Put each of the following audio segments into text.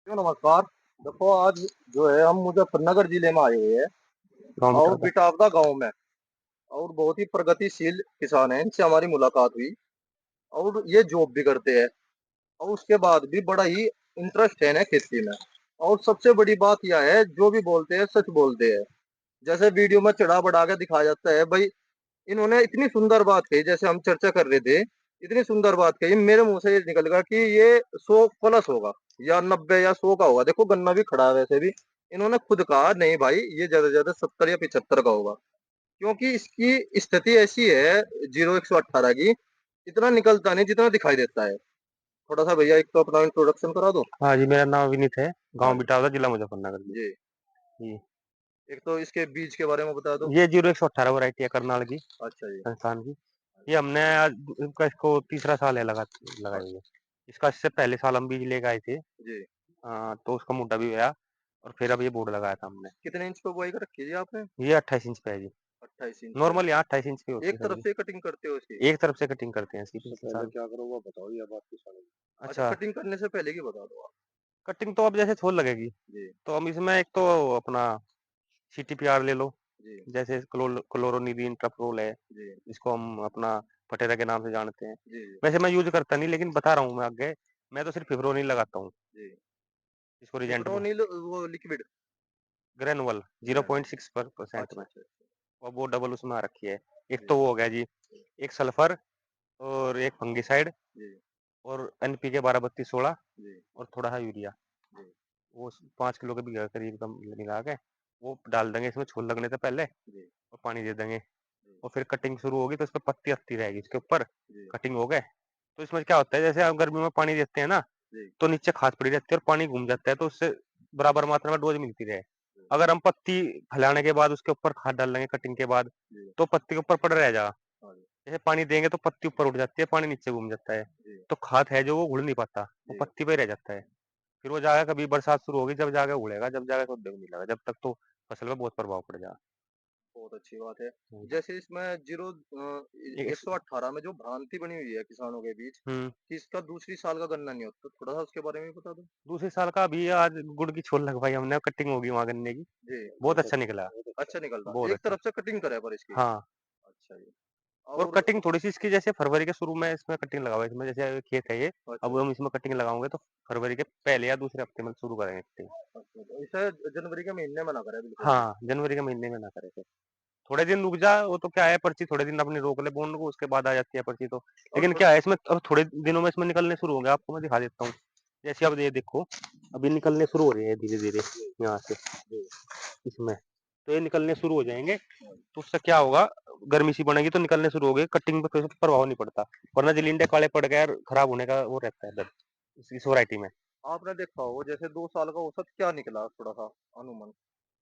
क्यों नमस्कार। देखो आज जो है हम मुजफ्फरनगर जिले में आए हुए हैं गाँव और बिठाता। बिटावदा गांव में और बहुत ही प्रगतिशील किसान हैं, इनसे हमारी मुलाकात हुई और ये जॉब भी करते हैं और उसके बाद भी बड़ा ही इंटरेस्ट है ना खेती में। और सबसे बड़ी बात यह है जो भी बोलते हैं सच बोलते हैं। जैसे वीडियो में चढ़ा बढ़ा के दिखाया जाता है भाई, इन्होंने इतनी सुंदर बात कही, जैसे हम चर्चा कर रहे थे, इतनी सुंदर बात कही मेरे मुंह से ये निकल गया कि ये 100 प्लस होगा या 90 या 100 का होगा। देखो गन्ना भी खड़ा है वैसे भी। इन्होंने खुद कहा नहीं भाई ये ज्यादा से ज्यादा 70 या 75 का होगा, क्योंकि इसकी स्थिति ऐसी है 0118 की, इतना निकलता नहीं जितना दिखाई देता है। थोड़ा सा भैया एक तो अपना इंट्रोडक्शन करा दो। हाँ जी, मेरा नाम विनीत है, हाँ गाँव जी। बिटावदा, जिला मुज़फ़्फ़रनगर जी। जी। जी, एक तो इसके बीज के बारे में बता दो। ये 0118 वैरायटी है करनाल की, अच्छा जी। संस्थान की। ये हमने आज इनका इसको तीसरा साल है लगाए हुए। अच्छा। इसका इससे पहले साल हम बीज लेके आए थे। जी। तो उसका मुड्डा भी गया और फिर अब ये बोर्ड लगाया था हमने। कितने इंच पे बुआई कर रखी है जी आपने? ये 28 इंच पे है जी। 28 इंच पे। नॉर्मल यहाँ 28 इंच की होती एक है तरफ सब्जी। से कटिंग करते हो इसकी? एक तरफ से कटिंग करते हैं इसकी उससे पिछले पहले साल। क्या करो वो बताओ, ये बात किसानों को। अच्छा, अच्छा, कटिंग करने से पहले की बता दो आप। कटिंग तो अब जैसे छोल लगेगी, जी। तो हम इसमें एक तो अपना सीटीपीआर ले लो, जी। जैसे क्लोरोनिदीन ट्रप्रोल है, जी। जिसको हम अपना पटेरा के नाम से जानते हैं। जी। जी। वैसे मैं यूज़ करता नहीं, लेकिन बता रहा हूँ मैं आगे। मैं तो सिर्फ़ फिप्रोनिल लगाता हूँ, जी। जिसको रिजेंट ब फिप्रोनिल वो लिक्विड। ग्रैनुअल ग्रैनुअल। 0.6% अच्छा, में, अच्छा, अच्छा। और वो डबल उसमें आ रखी है। एक जी। तो वो हो गया जी, एक सल्फर और एक फंगिसाइड जी। और एनपीके 12-32-16 जी। और थोड़ा सा यूरिया। जी। वो 5 किलो के बीघा करीब कम मिला के वो डाल देंगे इसमें छोल लगने से पहले, जी। और पानी दे देंगे। जी। और फिर कटिंग शुरू होगी तो इसपे पत्ती अत्ती रहेगी इसके ऊपर। जी। कटिंग हो गए तो इसमें क्या होता है, जैसे आप गर्मी में पानी देते हैं ना, जी। तो नीचे खाद पड़ी रहती है और पानी घूम जाता है, तो उससे बराबर मात्रा में डोज मिलती रहे। जी। अगर हम पत्ती फैलाने के बाद उसके ऊपर खाद डाल देंगे कटिंग के बाद, जी। तो पत्ती के ऊपर पड़ रह जाएगा। हाँ जी। जैसे पानी देंगे तो पत्ती ऊपर उठ जाती है, पानी नीचे घूम जाता है। जी। तो खाद है जो वो उड़ नहीं पाता, वो जी। पत्ती पे ही रह जाता है। फिर वो जाएगा, कभी बरसात शुरू होगी जब जाके उड़ेगा, जब जाके खुद नहीं मिलेगा, जब तक तो फसल पे बहुत प्रभाव पड़ेगा। बहुत अच्छी बात है। हम्म। जैसे इसमें एक 118 में जो भ्रांति बनी हुई है किसानों के बीच हम्म कि इसका दूसरी साल का गन्ना नहीं होता, थोड़ा सा उसके बारे में भी बता दो। दूसरे साल का अभी आज गुड़ की छोल लगवाई हमने, कटिंग होगी वहां गन्ने की। जी। बहुत अच्छा निकला। अच्छा निकलता बहुत एक अच्छा। तरफ से कटिंग करे पर इसकी। हाँ, अच्छा जी। और और कटिंग थोड़ी सी इसकी, जैसे फरवरी के शुरू में इसमें कटिंग लगाओ, इसमें जैसे खेत है ये। अच्छा अब जी। हम इसमें कटिंग लगाओगे तो फरवरी के पहले या दूसरे हफ्ते में शुरू करेंगे कटिंग। अच्छा तो इसे जनवरी के महीने में ना करे बिल्कुल भी। हाँ, जनवरी के महीने में ना करें फिर। थोड़े दिन रुक जा, वो तो क्या है, पर्ची थोड़े दिन अपनी रोक ले बोंड को, उसके बाद आ जाती है पर्ची तो। और लेकिन थोड़ा। क्या है इसमें, अब थोड़े दिनों में इसमें निकलने शुरू होंगे, आपको मैं दिखा देता हूँ। जैसे अब ये देखो, अभी निकलने शुरू हो रहे हैं धीरे धीरे जी। यहाँ से जी। इसमें। तो ये निकलने शुरू हो जाएंगे, हाँ। तो उससे क्या होगा, गर्मी सी बढ़ेगी तो निकलने शुरू हो गए, कटिंग पे कोई प्रभाव नहीं पड़ता। वरना जिलिंडे काले पड़ गए और खराब होने का वो रहता है डर इस वैरायटी में। आपने देखा हो जैसे 2 साल का औसत क्या निकला थोड़ा सा अनुमान।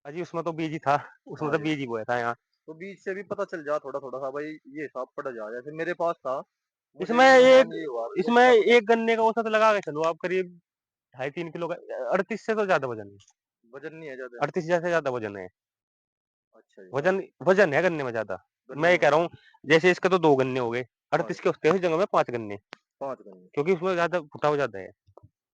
अजी उसमें तो बीज ही था, उसमें हाँ तो जी। बीज ही बोया था यहाँ। तो बीच से भी पता चल जा थोड़ा थोड़ा सा भाई, ये हिसाब पड़ जा जैसे मेरे पास था। मुझे इसमें भी एक अनुमान ये हुआ कि इसमें इतना पड़ा। एक गन्ने का औसत लगा के चलो आप, करीब 2.5-3 किलो का। 38 से तो ज्यादा वजन है। वजन नहीं है ज्यादा। 38 से ज्यादा वजन है। अच्छा जी। वजन वजन है गन्ने में ज्यादा। मैं गन्ने ये में कह रहा वजन। हूँ, जैसे इसके तो 2 गन्ने हो गए, हाँ 38 जी। के होते हैं, उस जगह में 5 गन्ने, 5 गन्ने। क्योंकि उसमें ज्यादा फुटाव ज्यादा है।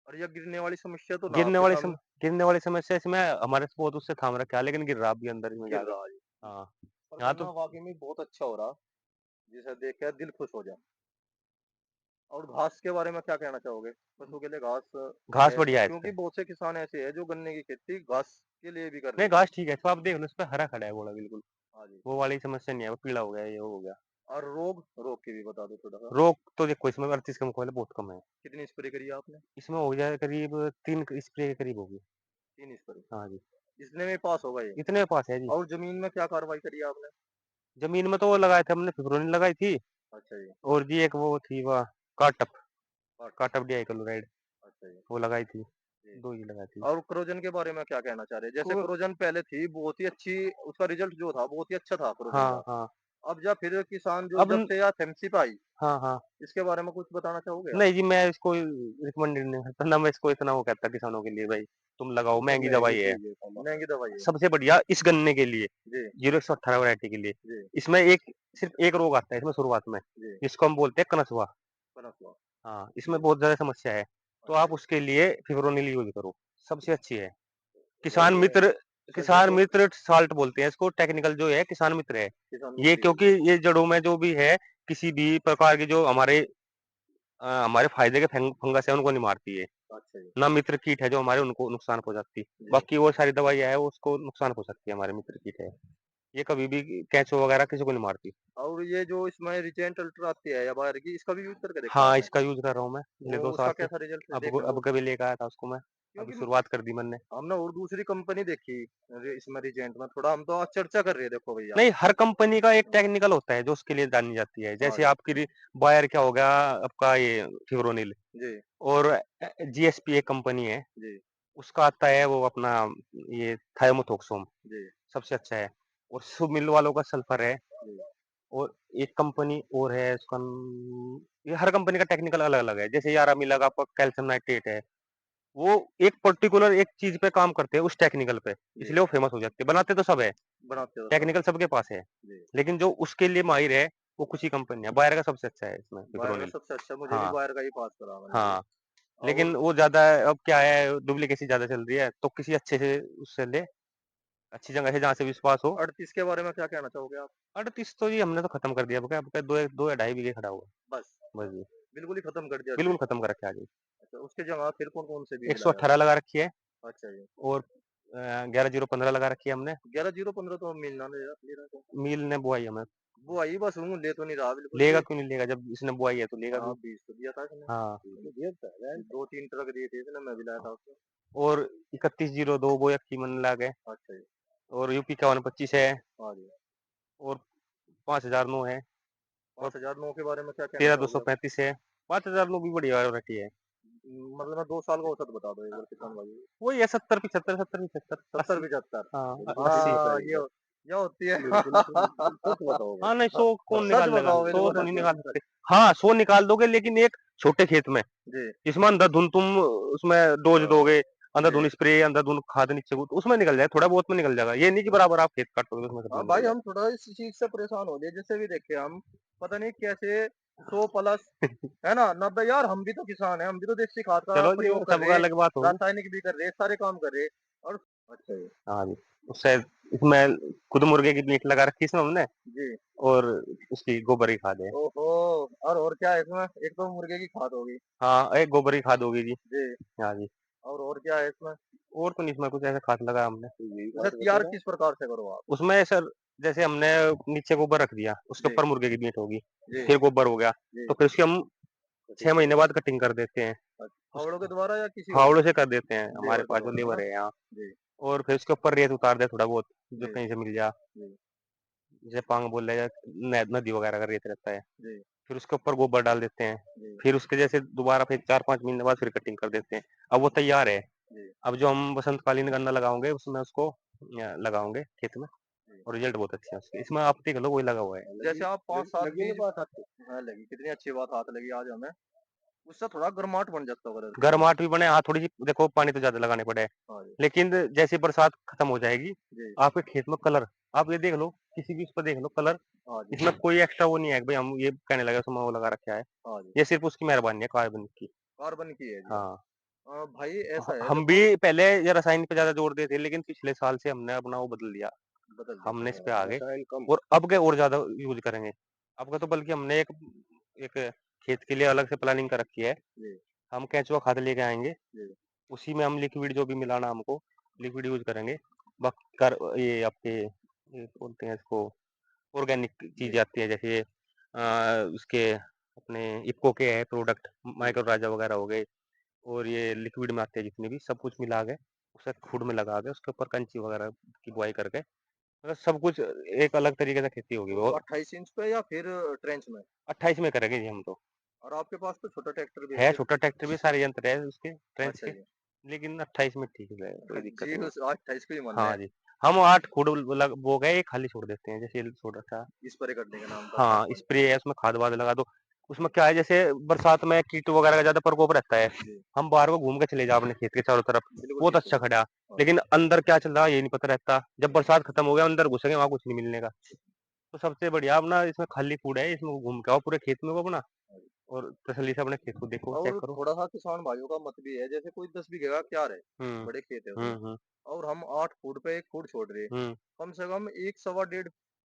और यह गिरने वाली समस्या तो ना गिरने आपके वाली सामने। गिरने वाली समस्या इसमें हमारे से बहुत उससे थाम रखा है, लेकिन गिर रहा भी अंदर में गिर जाके। रहा है जी। हाँ। पर यहाँ तो गन्ना वाकई में बहुत अच्छा हो रहा, जिसे देख कर दिल खुश हो जाए। और घास के बारे में क्या कहना चाहोगे? पशु के लिए घास घास है बढ़िया है क्योंकि इसका। बहुत से किसान ऐसे हैं जो गन्ने की खेती घास के लिए भी कर नहीं, रहे हैं। घास ठीक है, इसको आप देख लो, इस पे हरा खड़ा है घोड़ा बिल्कुल। हाँ जी। वो वाली समस्या नहीं है, वो पीला हो गया, ये वो हो गया। और रोग रोग की भी बता दो थोड़ा सा। रोग तो देखो इसमें 38 के मुकाबले बहुत कम है। कितनी स्प्रे करी है आपने? इसमें हो जाए करीब 3 स्प्रे के करीब होगी। 3 स्प्रे। हाँ जी, इतने में पास होगा ये। इतने पास है जी। और जमीन में क्या कार्रवाई करी है आपने? जमीन में तो वो लगाए थे हमने, फिब्रोनिल लगाई थी। अच्छा जी। और जी एक वो थी वह काटप, वाटर। काटप DI क्लोराइड, अच्छा जी। वो लगाई थी। जी। 2 ही लगाई थी। और क्रोजन के बारे में क्या कहना चाह रहे हैं? जैसे को क्रोजन पहले थी बहुत ही अच्छी, उसका रिजल्ट जो था बहुत ही अच्छा था क्रोजन हाँ, का। हाँ। अब जा फिर किसान जो अब जब न से या थेम्सिप आई, हाँ, हाँ। इसके बारे में कुछ बताना चाहोगे आप? नहीं जी, मैं इसको रिकमेंडेड नहीं करता, ना मैं इसको इतना वो कहता किसानों के लिए भाई, तुम लगाओ, वो तो महँगी महंगी दवाई है। चीज है, महंगी दवाई है। सबसे बढ़िया इस गन्ने के लिए, जी। 0118 वैरायटी के लिए, जी। इसमें एक सिर्फ़ एक रोग आता है इसमें शुरुआत में, जी। जिसको हम बोलते हैं कनसुआ। पनसवा। हाँ, जी। इसमें बहुत ज़्यादा समस्या है। तो अच्छा आप जी। उसके लिए फिप्रोनिल यूज़ करो। सबसे अच्छी है। किसान वही है, मित्र इसमें जो किसान जो मित्र साल्ट बोलते हैं इसको, टेक्निकल जो है किसान मित्र है। किसान ये मिट्टी है। क्योंकि ये जड़ों में जो भी है, किसी भी प्रकार की जो हमारे फ़ायदे के फंगस है उनको नहीं मारती है। अच्छा जी। ना मित्र कीट है जो हमारे उनको नुकसान पहुँचाती। जी। बाकी वो सारी दवाइयाँ है वो उसको नुकसान पहुँचाती है, हमारे मित्र कीट है। ये कभी भी केंचुआ वगैरह किसी को नहीं मारती। और ये जो इसमें रिजेंट अल्ट्रा आती है या बाहर की, इसका भी यूज़ करके देखा हाँ, आपने? इसका यूज़ कर रहा हूँ मैं पिछले वो 2 साल उसका से। कैसा रिजल्ट अब देखने को? अब कभी लेके आया था उसको मैं, अभी क्योंकि शुरुआत कर दी मैंने। हमने और दूसरी कंपनी देखी इसमें रिजेंट में, थोड़ा हम तो आज चर्चा कर रहे हैं, देखो भैया। नहीं, हर कंपनी का एक टेक्निकल होता है जो उसके लिए जानी जाती है। हाँ जैसे जी। आपकी बायर क्या हो गया आपका ये फिब्रोनिल, जी। और जीएसपी एक कंपनी है, जी। उसका आता है वो अपना ये थायोमेथोक्सोम, जी। सबसे अच्छा है। और सुमिल वालों का सल्फर है। जी। और एक कंपनी और है उसका ये हर कंपनी का टेक्निकल अलग अलग है। जैसे यारा मिला का आपका कैल्शियम नाइट्रेट है, वो एक पर्टिकुलर एक चीज पे काम करते हैं उस टेक्निकल पे, जी। इसलिए वो फेमस हो जाते हैं। बनाते तो सब है, बनाते हो सब। टेक्निकल सबके पास है, जी। लेकिन जो उसके लिए माहिर है वो कुछ ही कंपनी है। बायर का सबसे अच्छा है इसमें बायर का फिप्रोनिल। सबसे अच्छा, मुझे भी हाँ, बायर का ही पास करा मैंने भी। हाँ। लेकिन और वो ज्यादा अब क्या है, डुप्लीकेसी ज्यादा चल रही है, तो किसी अच्छे से उससे ले, अच्छी जगह से जहाँ से विश्वास हो। 38 के बारे में क्या कहना चाहोगे आप? 38 तो जी हमने तो खत्म कर दिया, अब क्या दो दो या ढाई बीघे खड़ा हुआ बस, है। बस जी, बिल्कुल ही खत्म कर दिया 38 बिल्कुल को। खत्म कर रखा है जी। अच्छा, उसके जगह फिर कौन-कौन से बीज लाए 118 आपने? लगा रखी है, अच्छा जी। और 11015 लगा रखी है हमने। 11-0-15 तो मिलना नहीं रहा, ले रहा था। मील ने बुआई हमें। वो आई बस हूँ, ले तो नहीं रहा बिल्कुल लेगा भी। क्यों नहीं लेगा, जब इसने बुआई है तो लेगा हाँ, भी। बीज तो दिया था इसने। हाँ। दिया था यार। 2-3 ट्रक दिए थे इसने, मैं भी लाया था उसको। और 3102 वो एक मन लागे। अच्छा जी। और यूपी 5125 है। हाँ जी। और 5009 है। और 5009 के बारे में क्या कहना चाहोगे आप? 13235 है। 5009 भी बढ़िया वैरायटी है। मतलब मैं 2 साल का औसत बता दो एक बार किसान भाई। वही है 70 75 70 75 80। 70-75। हाँ, 80। हाँ, ये होती है। सच बताओगे? हाँ, नहीं 100 कौन सच निकाल लेगा, बताओ 100 बिल्कुल। तो नहीं निकाल सकते। हाँ, 100 निकाल दोगे, लेकिन एक छोटे खेत में जी। जिसमें अंधाधुंध तुम उसमें डोज हाँ। दोगे, जी। अंधाधुंध स्प्रे, अंधाधुंध खाद नीचे को, तो उसमें निकल जाए, थोड़ा बहुत में निकल जाएगा। ये नहीं कि बराबर आप खेत काटोगे उसमें सब हाँ में भाई, निकल हम थोड़ा इस चीज से परेशान हो गए, जैसे भी देखे हम, पता नहीं कैसे 100 प्लस, जाए। है ना, 90। यार हम भी तो किसान हैं, हम भी तो देसी खाद का चलो जी, वो प्रयोग कर सबका रहे, अलग बात होगी। रासायनिक भी कर रहे, सारे काम कर रहे। और अच्छा जी। हाँ जी, उससे इसमें खुद मुर्गे की मीट लगा रखी है इसमें हमने, जी। और उसकी गोबर की खाद है। ओहो। और क्या है इसमें? एक तो मुर्गे की खाद होगी। हाँ, एक गोबर की खाद होगी जी। जी। हाँ जी। और क्या है इसमें? और तो नहीं इसमें कुछ ऐसा खाद लगा हमने। इसे तैयार किस प्रकार से करो आप? उसमें सर, जैसे हमने नीचे गोबर रख दिया, उसके जी। ऊपर मुर्गे की मीट होगी, जी। फिर गोबर हो गया, जी। तो फिर उसकी हम 6 महीने बाद कटिंग कर देते हैं। उस फावड़ों के द्वारा या किसी और फावड़ों से कर देते हैं, हमारे लेबर के पास जो द्वारा, है ना? लेबर है यहाँ। जी। और फिर उसके ऊपर रेत उतार दे थोड़ा बहुत, जो जी। कहीं से मिल जा, जी। जैसे पांग बोल रहे हैं, नदी वगैरह का रेत रहता है। जी। फिर उसके ऊपर गोबर डाल देते हैं। जी। फिर उसके जैसे दोबारा फिर 4-5 महीने बाद फिर कटिंग कर देते हैं। अब वो तैयार है। जी। अब जो हम बसंतकालीन गन्ना लगाओगे उसमें उसको लगाओगे खेत में, जी। और रिजल्ट बहुत अच्छे हैं उसके। इसमें आप देख लो, वही लगा हुआ है। जैसे आप 5-7 बीज बात आपकी, हाँ, लगी, कितनी अच्छी बात हाथ लगी आज हमें। उससे थोड़ा गर्माहट बन जाता होगा धरती में। गर्माहट भी बने, हाँ, थोड़ी सी देखो पानी तो ज्यादा लगाने पड़े, हाँ जी। लेकिन जैसे बरसात खत्म हो जाएगी, जी। आपके खेत में कलर, आप ये देख लो, किसी भी उस पर देख लो कलर, हाँ जी। इसमें कोई एक्स्ट्रा वो नहीं है कि भाई हम ये कहने लगे उसमें वो लगा रखा है। हाँ जी। ये सिर्फ उसकी मेहरबानी है कार्बन की। कार्बन की है जी। हाँ। भाई ऐसा है हम भी देखो। पहले ये रसायन पे ज्यादा जोर देते थे, लेकिन पिछले साल से हमने अपना वो बदल दिया, बदल दिया हमने इस पे हाँ, आ गए। रसायन कम। और अब के और ज्यादा यूज करेंगे। अब का तो बल्कि हमने एक एक खेत के लिए अलग से प्लानिंग कर रखी है। जी। हम केंचुआ खाद लेके आएंगे, जी। उसी में हम लिक्विड जो भी मिलाना हमको, लिक्विड यूज करेंगे। बाकी कर ये आपके ये बोलते हैं इसको, ऑर्गेनिक जी। चीजें आती है, जैसे उसके अपने इफ्को के है प्रोडक्ट, जी। माइक्रो राजा वगैरह हो गए, और ये लिक्विड में आते हैं जितने भी, सब कुछ मिला के उसे खुड में लगा के उसके ऊपर कंची वगैरह की बुआई करके, मतलब सब कुछ एक अलग तरीके से खेती होगी तो वो। 28 इंच पे या फिर ट्रेंच में? 28 में करेंगे जी हम तो। और आपके पास तो छोटा ट्रैक्टर भी है है फिर। छोटा ट्रैक्टर भी, सारे यंत्र है उसके ट्रेंच अच्छा के, जी। लेकिन 28 में ठीक है, कोई दिक्कत जी, नहीं है। उस 28 को ही मानना हाँ है। जी। हम 8 खुड बो गए, एक खाली छोड़ देते हैं, जैसे ये छोड़ रखा। स्प्रे करने के नाम पर खाद हाँ, पानी। स्प्रे है उसमें, खाद वाद लगा दो। उसमें क्या है, जैसे बरसात में कीट वगैरह का ज्यादा प्रकोप रहता है, जी। हम बाहर को घूम के चले जाओ अपने खेत के चारों तरफ, बिल्कुल बहुत ठीक है। अच्छा खड़ा। हाँ जी। लेकिन अंदर क्या चल रहा है ये नहीं पता रहता, जब बरसात खत्म हो गया अंदर घुसेंगे वहां कुछ नहीं मिलने का। तो सबसे बढ़िया अपना इसमें खाली कूड़ा है, इसमें घूम के आओ पूरे खेत में को अपना, और तसल्ली से अपने खेत को देखो, चेक और करो। थोड़ा-सा किसान भाइयों का मत भी है, जैसे कोई 10 बीघे का क्यार है, हुँ, बड़े खेत है उसमें, हुँ, हुँ, और हम 8 फुट पे 1 फुट छोड़ रहे हैं, हुँ, कम से कम 1 सवा डेढ़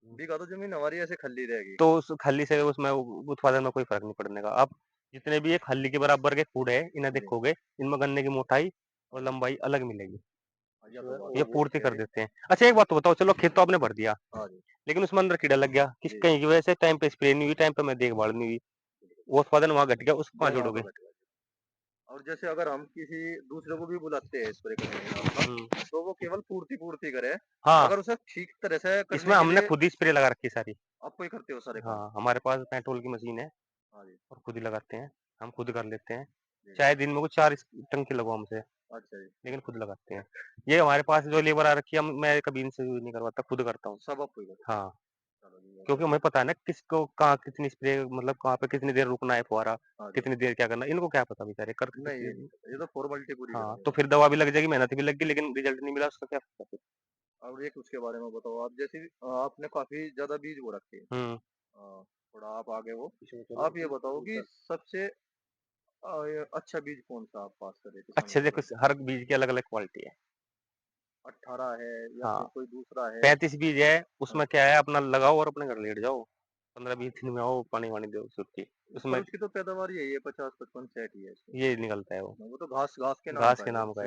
हुँ। बीघा तो ज़मीन हमारी ऐसे खाली रहेगी। तो उस खल्ली से उसमें उत्पादन में कोई फ़र्क नहीं पड़ने का। आप जितने भी ये खल्ली के बराबर के कूड़ है, इन्हें हाँ जी, देखोगे, इनमें गन्ने की मोटाई हाँ और जी। लंबाई अलग मिलेगी। हाँ, यह तो बात ये आपकी पूर्ति सही कर है। देते हैं। अच्छा एक बात तो बताओ, चलो खेत तो आपने भर दिया, हाँ जी, लेकिन उसमें अंदर कीड़ा लग गया, किस जी, कहीं की वजह से टाइम पे स्प्रे नहीं हुई, टाइम पे मैं देखभाल नहीं हुई, वो उत्पादन वहाँ घट गया, उसको कहाँ वो वहाँ जोड़ोगे? का घटेगा। और जैसे अगर हम किसी दूसरे को भी बुलाते हैं स्प्रे करने के लिए अपना, हुँ। तो वो केवल पूर्ति-पूर्ति करे। हाँ, अगर उसे ठीक तरह से इसमें करने के हमने लिए खुद ही स्प्रे लगा रखी है सारी। आप कोई करते हो सारे काम? हाँ, हमारे पास पेट्रोल की मशीन है हाँ जी, और खुद ही लगाते हैं, हम खुद कर लेते हैं। जी। चाहे दिन में को 4 टंकी लगवाओ हमसे, अच्छा जी, लेकिन खुद लगाते हैं। ये हमारे पास जो लेबर आ रखी है, मैं कभी इनसे यूज़ नहीं करवाता, खुद करता हूँ। सब आप कोई करते हो। हाँ, चलो जी, बहुत क्योंकि हमें बढ़िया। पता है ना किसको कहाँ कितनी स्प्रे मतलब कहाँ पे कितनी देर रुकना है फुहारा, हाँ जी। कितनी देर क्या करना है, इनको क्या पता बेचारे नहीं, करते। ये नहीं पता, ये तो फॉर्मेलिटी पूरी हाँ, करनी है तो बस। फिर दवा भी लग जाएगी, मेहनत भी लग गई, लेकिन रिजल्ट नहीं मिला उसका क्या फ़ायदा फिर? और एक उसके बारे में बताओ आप, जैसे आपने काफ़ी ज़्यादा बीज बो रखे हैं। हुँ। थोड़ा आप आगे हो। आप ये बताओ कि सबसे अच्छा बीज कौन-सा आप पास करे किसानों अच्छे को देखो बताओ? हर बीज की अलग-अलग क्वालिटी है। 18 है या हाँ, फिर कोई दूसरा है? 35 बीज है, हाँ, उसमें क्या है अपना लगाओ और अपने घर लेट जाओ। 15-20 दिन में आओ, पानी-वानी दो छुट्टी। पर उसमें उसकी तो पैदावार यही है 50-55 60 ही है इसमें। ये निकलता है वो, वो तो घास घास के नाम घास का के है वो, नाम का है। सिर्फ